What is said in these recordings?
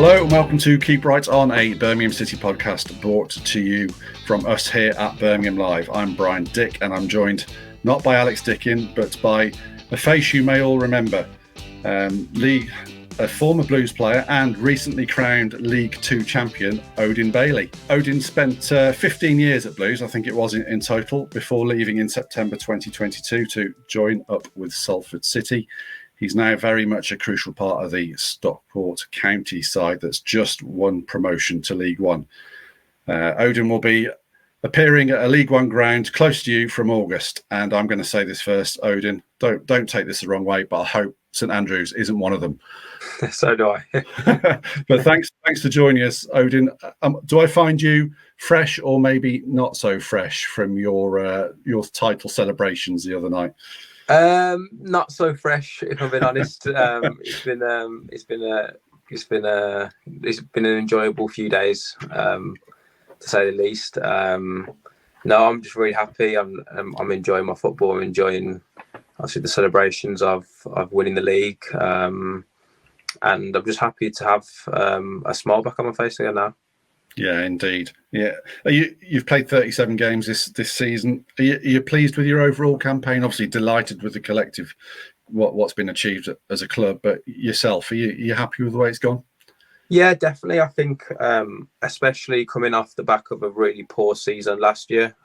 Hello and welcome to Keep Right On, a Birmingham City podcast brought to you from us here at Birmingham Live. I'm Brian Dick and I'm joined not by Alex Dickin but by a face you may all remember, a former Blues player and recently crowned League Two champion, Odin Bailey. Odin spent 15 years at Blues, I think it was in total, before leaving in September 2022 to join up with Salford City. He's now very much a crucial part of the Stockport County side that's just won promotion to League One. Odin will be appearing at a League One ground close to you from August. And I'm going to say this first, Odin, don't take this the wrong way, but I hope St Andrews isn't one of them. So do I. But thanks for joining us, Odin. Do I find you fresh or maybe not so fresh from your title celebrations the other night? Not so fresh, if I'm being honest. It's been an enjoyable few days, to say the least. No, I'm just really happy. I'm enjoying my football. I'm enjoying obviously the celebrations of winning the league, and I'm just happy to have a smile back on my face again now. Yeah, indeed. Yeah, you've played 37 games this season. Are you pleased with your overall campaign? Obviously, delighted with the collective, what's been achieved as a club. But yourself, are you happy with the way it's gone? Yeah, definitely. I think, especially coming off the back of a really poor season last year,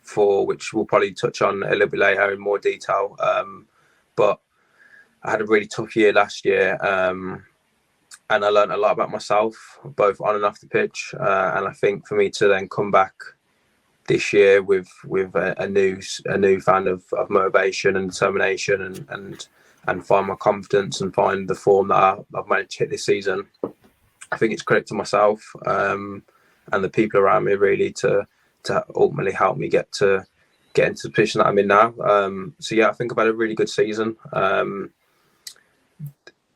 for which we'll probably touch on a little bit later in more detail. But I had a really tough year last year. And I learned a lot about myself, both on and off the pitch. And I think for me to then come back this year with a new fan of motivation and determination and find my confidence and find the form that I've managed to hit this season, I think it's credit to myself and the people around me really to ultimately help me get into the position that I'm in now. So yeah, I think I've had a really good season.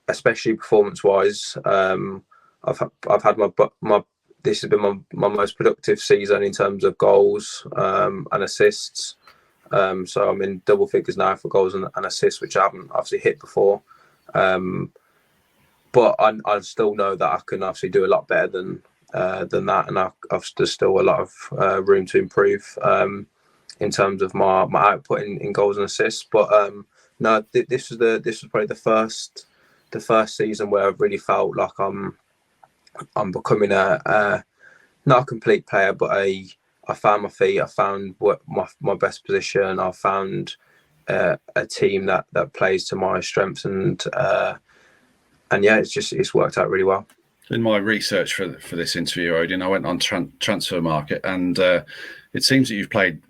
Especially performance-wise, I've had my this has been my most productive season in terms of goals and assists. So I'm in double figures now for goals and assists, which I haven't obviously hit before. But I still know that I can obviously do a lot better than that, and there's still a lot of room to improve in terms of my output in goals and assists. But no, this was probably the first season where I've really felt like I'm becoming a not a complete player, but I found my feet. I found what my best position. I found a team that plays to my strengths, and yeah, it's worked out really well. In my research for this interview, Odin, I went on transfer market, and it seems that you've played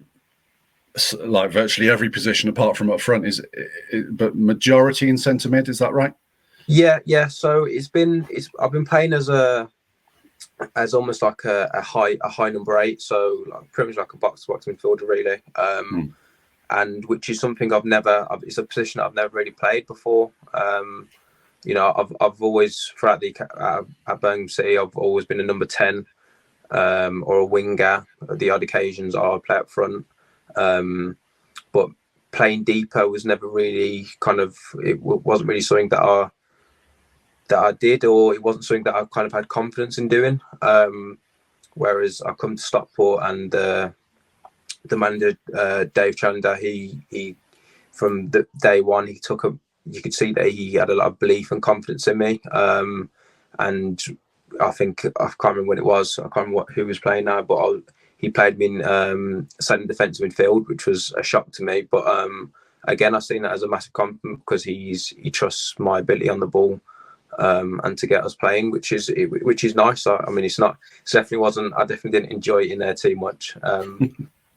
like virtually every position apart from up front. But majority in centre mid, is that right? Yeah. So I've been playing as almost like a high number 8, so like pretty much like a box-to-box midfielder really, and which is something it's a position that I've never really played before. I've always throughout at Birmingham City, I've always been a number 10 or a winger. The odd occasions I'll play up front, but playing deeper was never really it wasn't really something that I did, or it wasn't something that I kind of had confidence in doing. Whereas I come to Stockport and the manager, Dave Challenger, he from the day one, you could see that he had a lot of belief and confidence in me. And I think, I can't remember when it was, I can't remember who was playing now, but he played me in centre defensive midfield, which was a shock to me. But again, I've seen that as a massive compliment because he trusts my ability on the ball. And to get us playing, which is nice. I mean, I definitely didn't enjoy it in there too much.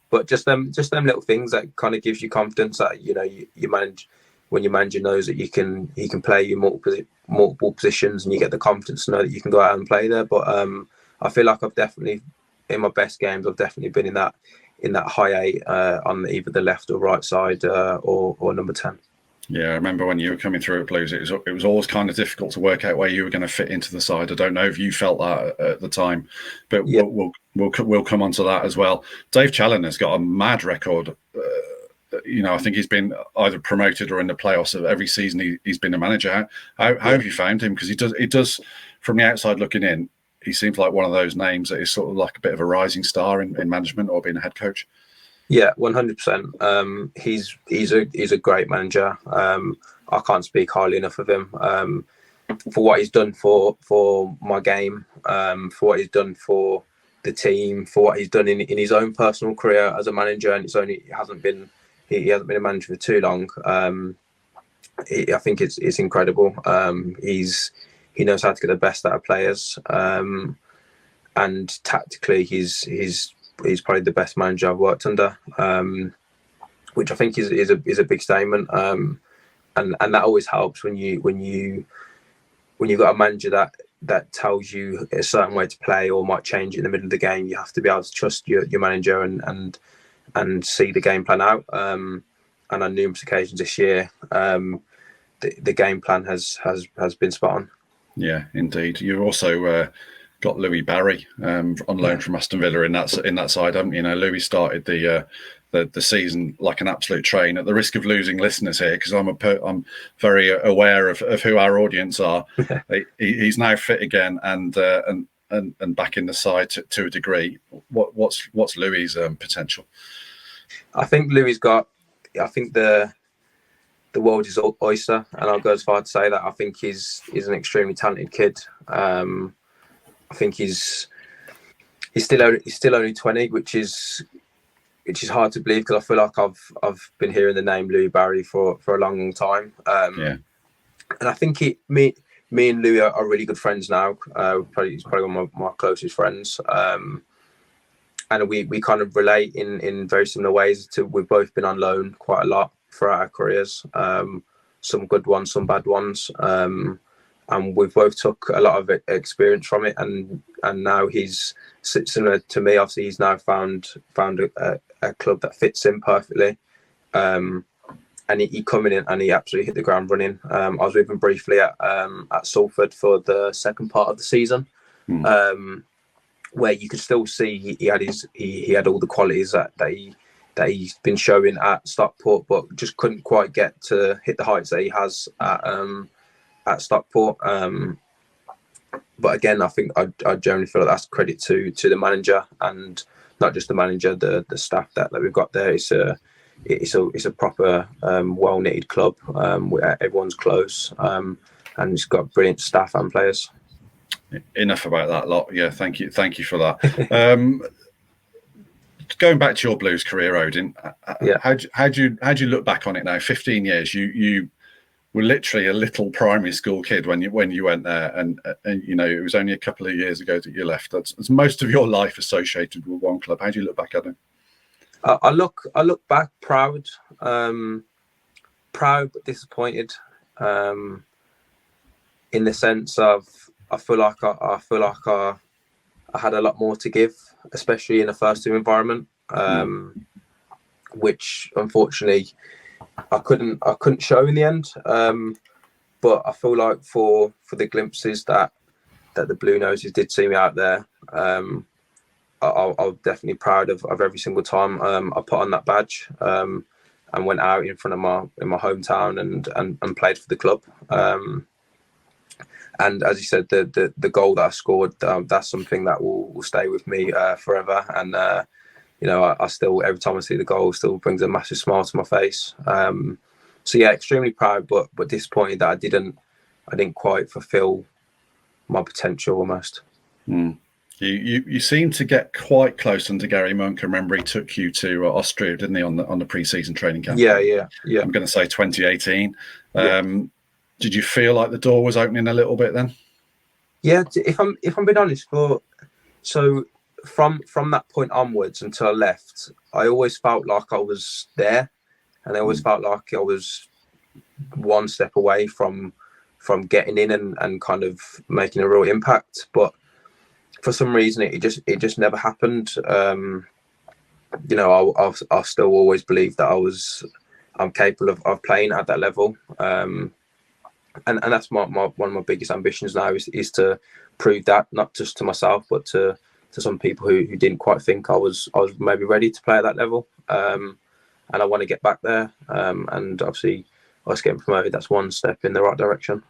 But just them little things that kind of gives you confidence that you manage, when your manager knows that he can play you multiple positions, and you get the confidence to know that you can go out and play there. But I feel like I've definitely, in my best games, I've definitely been in that high 8 on either the left or right side or number 10. Yeah, I remember when you were coming through at Blues, it was always kind of difficult to work out where you were going to fit into the side. I don't know if you felt that at the time, but yeah. We'll come on to that as well. Dave Challenger has got a mad record I think he's been either promoted or in the playoffs of every season he's been a manager. How have you found him? Because he does from the outside looking in, he seems like one of those names that is sort of like a bit of a rising star in management or being a head coach. Yeah, 100%. He's a great manager. I can't speak highly enough of him for what he's done for my game, for what he's done for the team, for what he's done in his own personal career as a manager. And he hasn't been a manager for too long. I think it's incredible. He knows how to get the best out of players, and tactically he's probably the best manager I've worked under, which I think is a big statement. And that always helps when you've got a manager that tells you a certain way to play or might change it in the middle of the game. You have to be able to trust your manager and see the game plan out. And on numerous occasions this year, the game plan has been spot on. Yeah, indeed. You've also got Louis Barry on loan from Aston Villa in that side, haven't you? Louis started the season like an absolute train. At the risk of losing listeners here, because I'm very aware of who our audience are. He's now fit again and back in the side to a degree. What's Louis' potential? I think Louis I think the world is oyster, and I'll go as far to say that I think he's an extremely talented kid. I think he's still only 20, which is hard to believe, because I feel like I've been hearing the name Louis Barry for a long time. And I think me and Louis are really good friends now. He's probably one of my closest friends. And we kind of relate in very similar ways. We've both been on loan quite a lot throughout our careers. Some good ones, some bad ones. And we've both took a lot of experience from it. And now he's similar to me. Obviously, he's now found a club that fits him perfectly. And he come in and he absolutely hit the ground running. I was with him briefly at Salford for the second part of the season, where you could still see he had all the qualities that he's been showing at Stockport, but just couldn't quite get to hit the heights that he has at Stockport. But again, I think I generally feel like that's credit to the manager, and not just the manager, the staff that we've got there. It's a proper well knitted club where everyone's close, and it's got brilliant staff and players. Enough about that lot. Yeah, thank you for that. Going back to your Blues career, Odin, how'd you look back on it now? 15 years. You were literally a little primary school kid when you went there, and it was only a couple of years ago that you left. That's most of your life associated with one club. How do you look back at it? I look back proud but disappointed. In the sense of I feel like I had a lot more to give, especially in a first team environment, which unfortunately I couldn't show in the end. But I feel like for the glimpses that the Blue Noses did see me out there, I'm definitely proud of every single time I put on that badge and went out in front of my hometown and played for the club. And as you said, the goal that I scored, that's something that will stay with me forever. And I still, every time I see the goal, still brings a massive smile to my face. So yeah, extremely proud, but disappointed that I didn't quite fulfil my potential almost. You seem to get quite close under Gary Monk. I remember he took you to Austria, didn't he, on the pre-season training camp? Yeah. I'm going to say 2018. Did you feel like the door was opening a little bit then? Yeah, if I'm being honest, so from that point onwards until I left, I always felt like I was there, and I always felt like I was one step away from getting in and kind of making a real impact. But for some reason, it just never happened. I still always believe that I'm capable of playing at that level. And that's one of my biggest ambitions now is to prove that, not just to myself, but to some people who didn't quite think I was maybe ready to play at that level. And I want to get back there. And obviously, us getting promoted, that's one step in the right direction.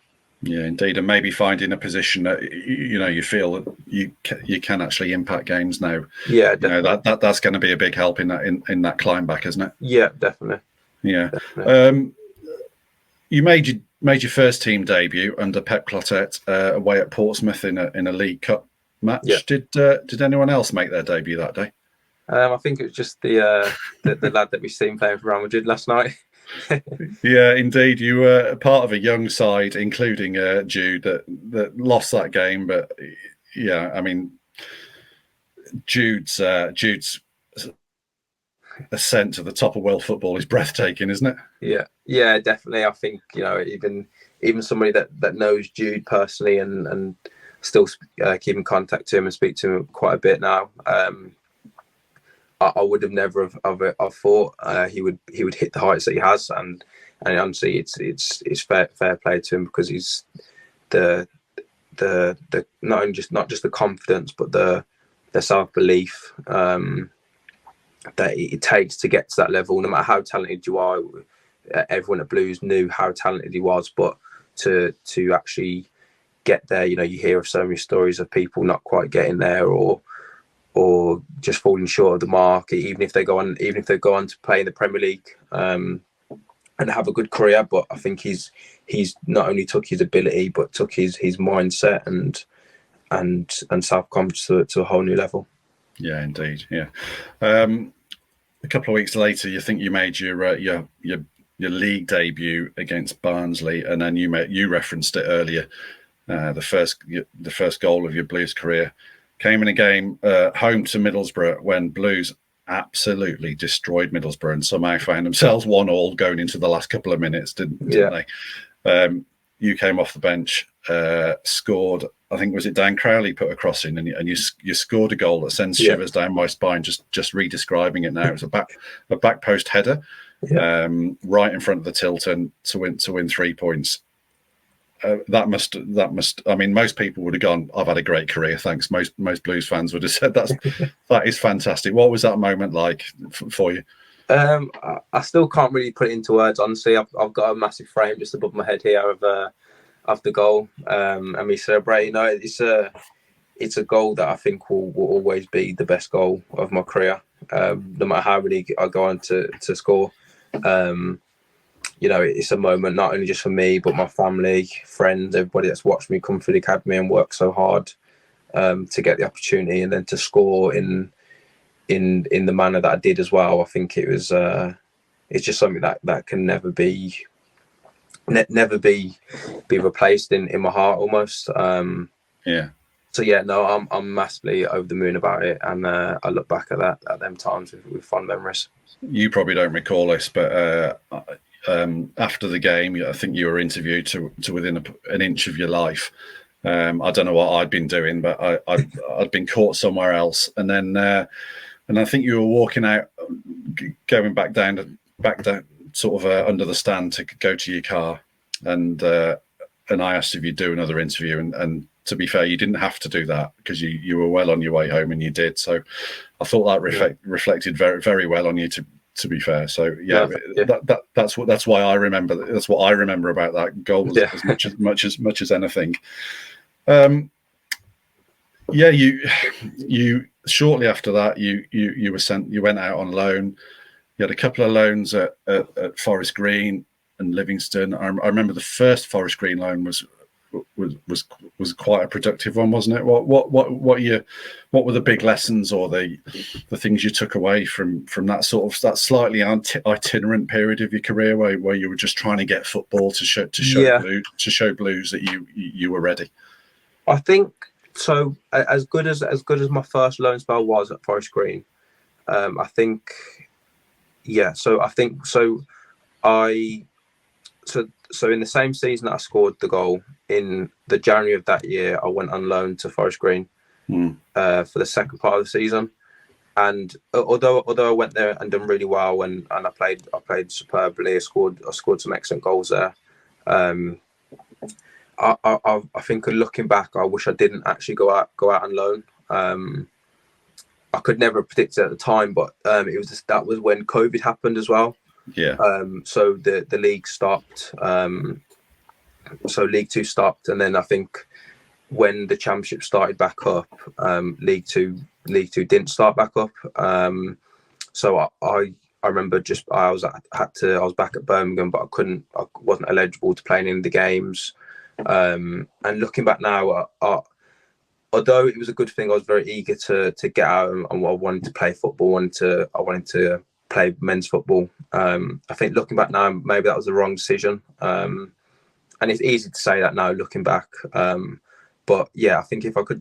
Yeah, indeed, and maybe finding a position that you feel that you can actually impact games now. Yeah, definitely. That's going to be a big help in that climb back, isn't it? Yeah, definitely. Yeah. Definitely. You made your first team debut under Pep Clotet away at Portsmouth in a League Cup match. Yeah. Did anyone else make their debut that day? I think it was just the lad that we've seen playing for Real Madrid last night. Yeah, indeed. You were part of a young side, including Jude, that lost that game. But yeah, I mean, Jude's ascent to the top of world football is breathtaking, isn't it? Yeah, definitely. I think even somebody that knows Jude personally and still keep in contact to him and speak to him quite a bit now. I would have never have thought he would hit the heights that he has, and honestly, it's fair play to him, because he's the not just the confidence, but the self belief that it takes to get to that level. No matter how talented you are, everyone at Blues knew how talented he was, but to actually get there, you hear of so many stories of people not quite getting there, or just falling short of the mark, even if they go on to play in the Premier League and have a good career. But I think he's not only took his ability, but took his mindset and self-confidence to a whole new level. Yeah, indeed. Yeah. A couple of weeks later, you think you made your league debut against Barnsley, and then you referenced it earlier. The first goal of your Blues career came in a game home to Middlesbrough, when Blues absolutely destroyed Middlesbrough and somehow found themselves 1-1 going into the last couple of minutes, didn't they? You came off the bench, scored. I think, was it Dan Crowley put a cross in, and you scored a goal that sends shivers down my spine just re-describing it now. It was a back post header, right in front of the Tilton to win 3 points. That must. I mean, most people would have gone, "I've had a great career, thanks." Most Blues fans would have said that is fantastic. What was that moment like for you? I still can't really put it into words. Honestly, I've got a massive frame just above my head here of the goal, and me celebrating. It's a goal that I think will always be the best goal of my career, no matter how many I go on to score. It's a moment not only just for me, but my family, friends, everybody that's watched me come through the academy and work so hard to get the opportunity, and then to score in the manner that I did as well. I think it was it's just something that can never be replaced in my heart almost. So yeah, no, I'm massively over the moon about it, and I look back at them times with fond memories. You probably don't recall this, but after the game, I think you were interviewed to within an inch of your life. I don't know what I'd been doing, but I'd been caught somewhere else, and I think you were walking out, going back down, sort of under the stand to go to your car, and I asked if you'd do another interview, and to be fair, you didn't have to do that, because you were well on your way home, and you did. So I thought that reflected very, very well on you, to be fair. So that's why I remember. That's what I remember about that goal as much as anything. You shortly after that you were sent. You went out on loan. You had a couple of loans at Forest Green and Livingston. I remember the first Forest Green loan was quite a productive one, wasn't it? What were the big lessons, or the things you took away from that slightly itinerant period of your career where you were just trying to get football to show Blues that you were ready? I think so. As good as my first loan spell was at Forest Green, I think. Yeah, so I think so. So in the same season that I scored the goal, in the January of that year, I went on loan to Forest Green for the second part of the season. And although I went there and done really well, and I played superbly, I scored some excellent goals there. I think looking back, I wish I didn't actually go out on loan. I could never predict it at the time, but that was when COVID happened as well. Yeah. So the league stopped. So League Two stopped, and then I think when the Championship started back up, League Two didn't start back up. So I remember I was back at Birmingham, but I wasn't eligible to play in any of the games. And looking back now, although it was a good thing, I was very eager to get out, and I wanted to play football. I wanted to play men's football. I think looking back now, maybe that was the wrong decision. And it's easy to say that now, looking back. But yeah, I think if I could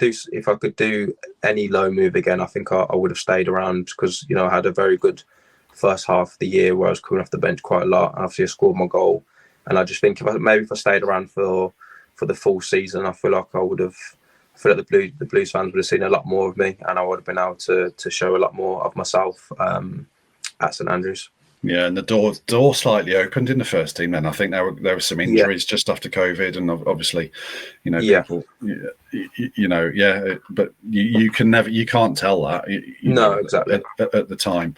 do any loan move again, I think I would have stayed around, because I had a very good first half of the year where I was coming off the bench quite a lot. Obviously, I scored my goal, and I just think if I stayed around for the full season, I feel like the Blues fans would have seen a lot more of me, and I would have been able to show a lot more of myself at St Andrews. Yeah, and the door slightly opened in the first team. Then I think there were some injuries just after COVID, and obviously, people, but you can't tell that. Exactly at the time.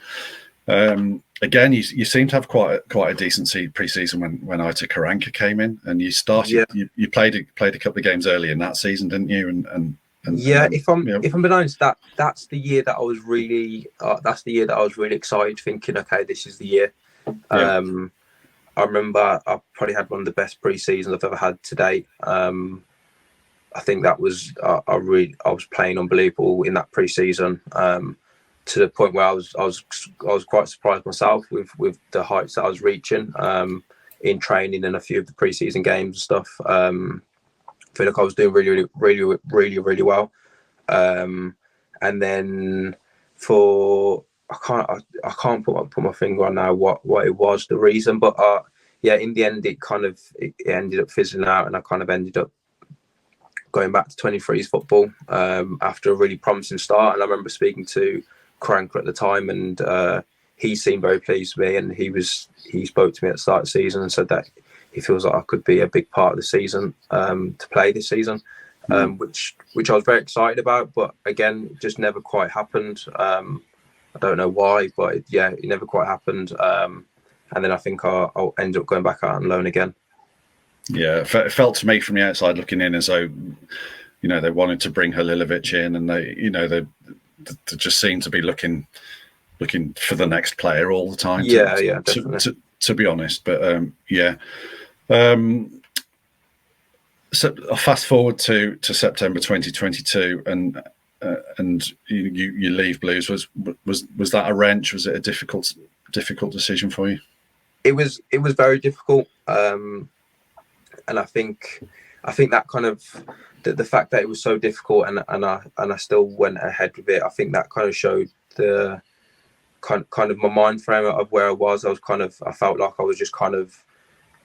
Again, you seem to have quite a decent pre-season when Aita Karanka came in, and you started. Yeah. You played a couple of games early in that season, didn't you? And if I'm being honest, that's the year that I was really excited, thinking, okay, this is the year. Yeah. I remember I probably had one of the best pre-seasons I've ever had to date. I think that was I was playing unbelievable in that pre-season, to the point where I was quite surprised myself with the heights that I was reaching in training and a few of the pre-season games and stuff. I feel like I was doing really, really, really, really well. And then I can't put my finger on now what it was, the reason, but in the end it ended up fizzling out, and I kind of ended up going back to 23s football after a really promising start. And I remember speaking to Karanka at the time, and he seemed very pleased with me, and he spoke to me at the start of the season and said that he feels like I could be a big part of the season to play this season, which I was very excited about. But again, it just never quite happened. I don't know why, but it never quite happened. And then I think I'll end up going back out on loan again. Yeah, it felt to me from the outside looking in as though, they wanted to bring Halilovic in, and they just seemed to be looking for the next player all the time. Definitely. To be honest, but so I'll fast forward to September 2022, and you leave Blues. Was that a wrench? Was it a difficult decision for you? It was very difficult, and I think that kind of the fact that it was so difficult, and I still went ahead with it. I think that kind of showed the kind of my mind frame of where I was. I felt like I was just kind of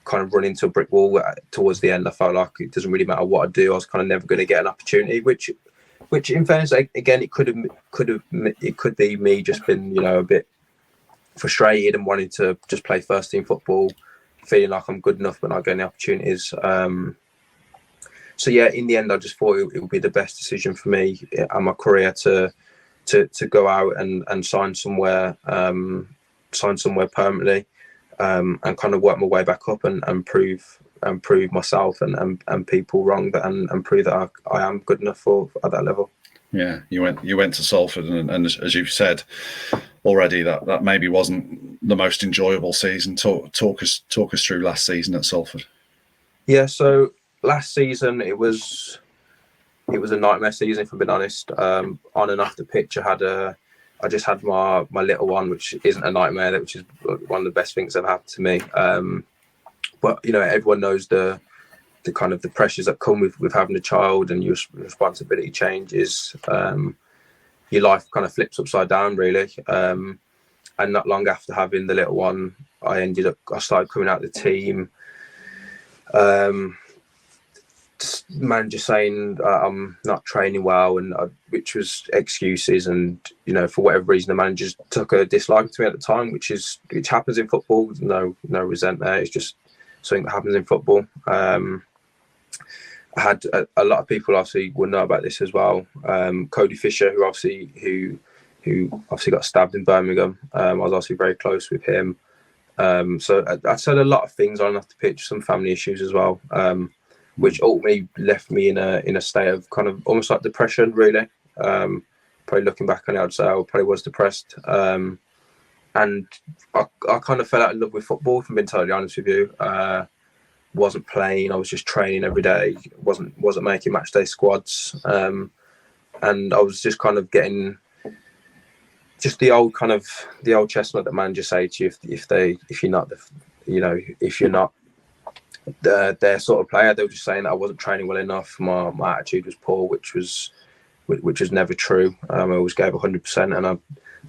running into a brick wall towards the end. I felt like it doesn't really matter what I do, I was kind of never going to get an opportunity, which in fairness, again, it could be me just been a bit frustrated and wanting to just play first team football, feeling like I'm good enough but not getting the opportunities. So in the end, I just thought it would be the best decision for me and my career to go out and sign somewhere permanently, and kind of work my way back up and prove myself and people wrong, and prove that I am good enough for at that level. Yeah, you went to Salford, and as you've said already, that maybe wasn't the most enjoyable season. Talk us through last season at Salford. Yeah, so last season it was a nightmare season, if I'm being honest. On and off the pitch, I just had my little one, which isn't a nightmare, which is one of the best things that have happened to me. But everyone knows the kind of the pressures that come with having a child, and your responsibility changes. Your life kind of flips upside down, really. And not long after having the little one, I started coming out of the team. Manager saying I'm not training well, and which was excuses, and for whatever reason the managers took a dislike to me at the time, which happens in football. No resent there. It's just something that happens in football. I had a lot of people obviously will know about this as well. Cody Fisher, who who obviously got stabbed in Birmingham. I was obviously very close with him. So I said a lot of things on and off the pitch, some family issues as well, which ultimately left me in a state of kind of almost like depression, really. Probably looking back on it, I'd say I probably was depressed. And I kind of fell out of love with football, if I'm being totally honest with you. Wasn't playing, I was just training every day, wasn't making match day squads. And I was just kind of getting just the old chestnut that managers say to you if you're not their sort of player. They were just saying that I wasn't training well enough. My attitude was poor, which was never true. I always gave 100%, and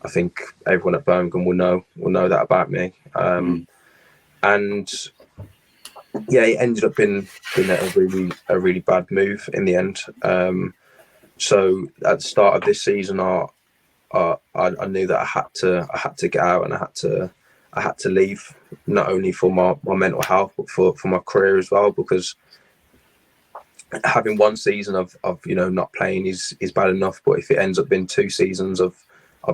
I think everyone at Birmingham will know that about me. And yeah, it ended up being a really bad move in the end. So at the start of this season, I knew that I had to get out, and I had to leave, not only for my mental health but for my career as well, because having one season of not playing is bad enough, but if it ends up being 2 seasons of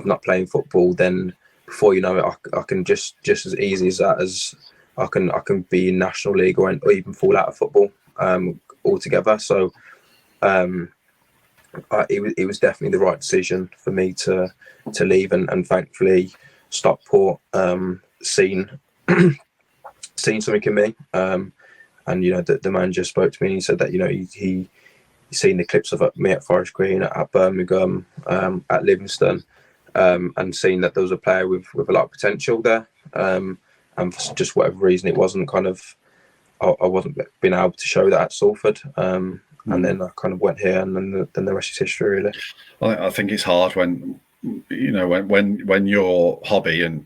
not playing football, then before you know it, I can just as easy as that, as I can be in National League or even fall out of football altogether. So it was definitely the right decision for me to leave, and thankfully Stockport seen something in me, and the manager spoke to me and he said that he seen the clips of me at Forest Green, at Birmingham, at Livingston, and seen that there was a player with a lot of potential there, and for just whatever reason it wasn't I wasn't being able to show that at Salford. And then I kind of went here, and then the rest is history, really. I think it's hard when your hobby and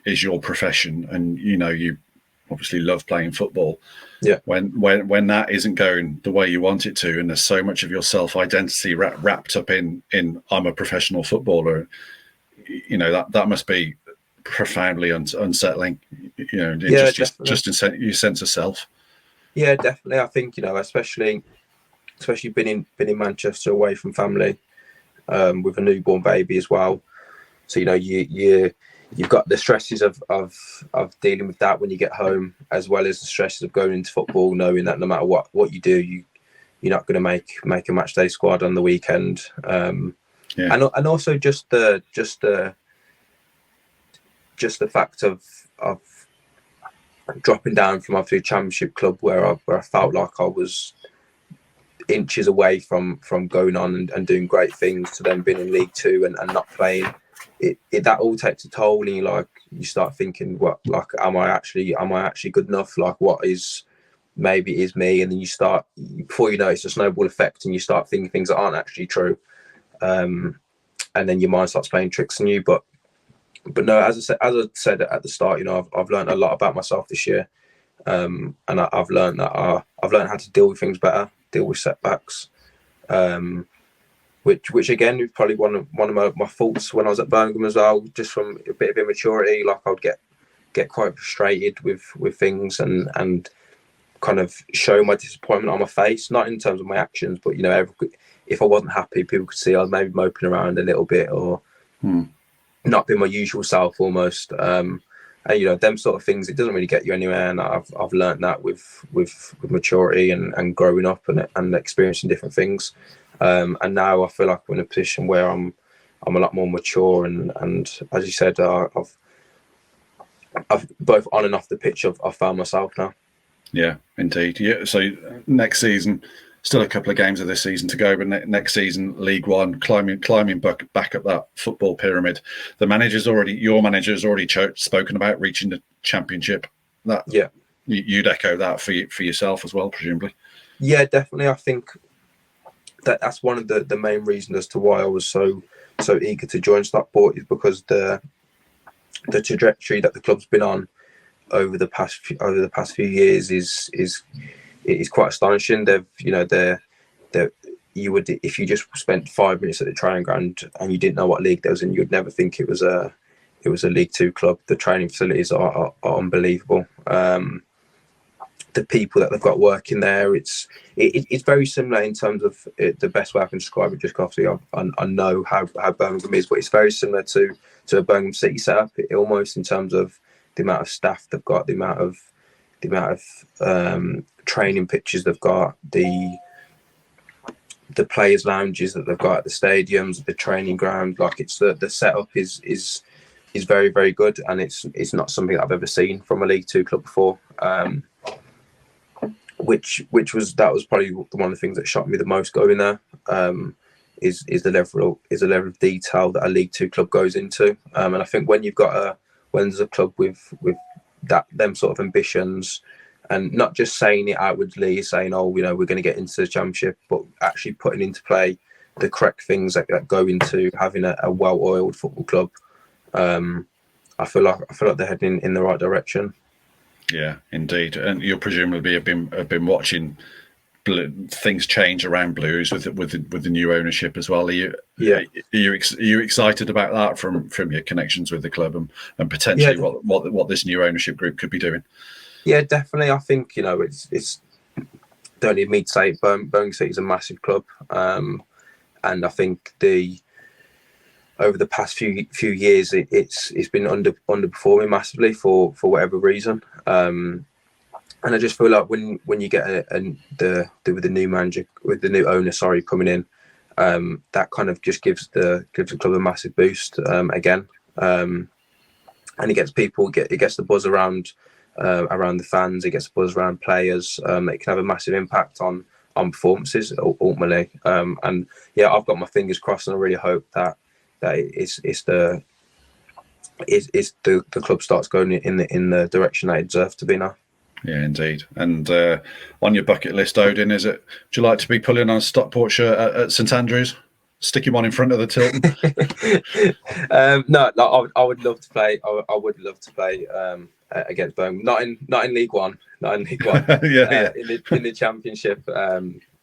is your profession, and you obviously love playing football. Yeah. When that isn't going the way you want it to, and there's so much of your self-identity wrapped up in I'm a professional footballer, that must be profoundly unsettling. Just in your sense of self. Yeah, definitely. I think especially being in Manchester away from family, with a newborn baby as well. So you've got the stresses of dealing with that when you get home, as well as the stresses of going into football, knowing that no matter what you do, you're not going to make a match day squad on the weekend. And also just the fact of dropping down from obviously a championship club where I felt like I was inches away from going on and doing great things, to then being in League Two and not playing. That all takes a toll, and you start thinking, am I actually good enough? Like, what is, maybe it is me, and then you start, before you know, it's a snowball effect, and you start thinking things that aren't actually true, and then your mind starts playing tricks on you. But no, as I said at the start, I've learned a lot about myself this year, and I've learned how to deal with things better, deal with setbacks, which again is probably one of my faults when I was at Birmingham as well, just from a bit of immaturity. Like, I would get quite frustrated with things and kind of show my disappointment on my face, not in terms of my actions, but if I wasn't happy, people could see I was maybe moping around a little bit, or not being my usual self almost. And them sort of things, it doesn't really get you anywhere. And I've learned that with maturity and growing up and experiencing different things. And now I feel like I'm in a position where I'm a lot more mature, and as you said, I've both on and off the pitch, I've found myself now. Yeah, indeed. Yeah. So next season, still a couple of games of this season to go, but next season, League One, climbing back up that football pyramid. Your manager's already spoken about reaching the Championship. You'd echo that for yourself as well, presumably. Yeah, definitely. I think that's one of the main reasons as to why I was so eager to join Stockport, is because the trajectory that the club's been on over the past few years is quite astonishing. You would, if you just spent 5 minutes at the training ground and you didn't know what league there was in, you'd never think it was a League Two club. The training facilities are unbelievable. The the people that they've got working there. It's very similar in terms of the best way I can describe it. Just obviously, I know how Birmingham is, but it's very similar to a Birmingham City setup. Almost in terms of the amount of staff they've got, the amount of training pitches they've got, the players' lounges that they've got at the stadiums, the training ground. Like it's the setup is very, very good, and it's not something that I've ever seen from a League Two club before. Which was probably one of the things that shocked me the most going there. Is the level of detail that a League Two club goes into, and I think when there's a club with them sort of ambitions, and not just saying it outwardly, saying, oh, we're going to get into the Championship, but actually putting into play the correct things that go into having a well-oiled football club. I feel like they're heading in the right direction. Yeah, indeed. And you'll presumably have been watching things change around Blues with the new ownership as well. Are you excited about that from your connections with the club and potentially what this new ownership group could be doing? Yeah, definitely. I think it's don't need me to say it, Birmingham City is a massive club, and I think over the past few years it's been underperforming massively for whatever reason. And I just feel like when you get with the new manager, with the new owner, coming in, that kind of just gives the club a massive boost again, and it gets the buzz around the fans, it gets the buzz around players. It can have a massive impact on performances ultimately. And yeah, I've got my fingers crossed, and I really hope that the club starts going in the direction that it deserves to be now. Yeah, indeed. And on your bucket list, Odin, would you like to be pulling on a Stockport shirt at St Andrews? Stick him on in front of the Tilton? No, I would love to play. I would love to play against Birmingham. Not in League One. Not in League One. Yeah. In the Championship.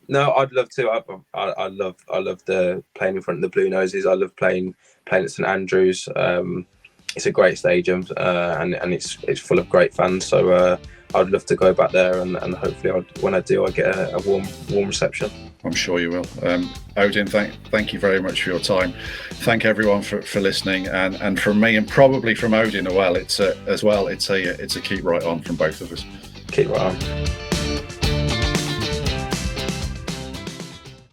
No, I'd love to. I love the playing in front of the Blue Noses. I love playing at St Andrews. It's a great stadium, and it's full of great fans. So I'd love to go back there, and hopefully, when I do, I get a warm reception. I'm sure you will. Odin, thank you very much for your time. Thank everyone for listening, and from me, and probably from Odin as well. It's a keep right on from both of us. Keep right on.